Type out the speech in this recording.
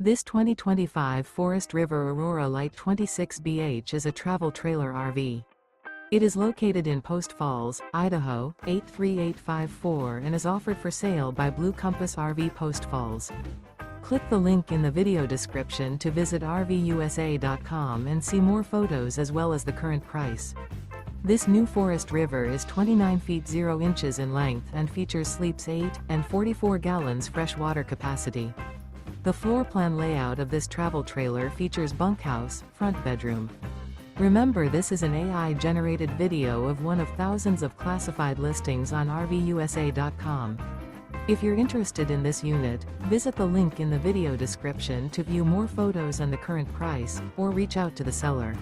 This 2025 Forest River Aurora Light 26BH is a travel trailer RV. It is located in Post Falls, Idaho, 83854 and is offered for sale by Blue Compass RV Post Falls. Click the link in the video description to visit RVUSA.com and see more photos as well as the current price. This new Forest River is 29 feet 0 inches in length and features sleeps 8 and 44 gallons fresh water capacity. The floor plan layout of this travel trailer features bunkhouse, front bedroom. Remember, this is an AI-generated video of one of thousands of classified listings on RVUSA.com. If you're interested in this unit, visit the link in the video description to view more photos and the current price, or reach out to the seller.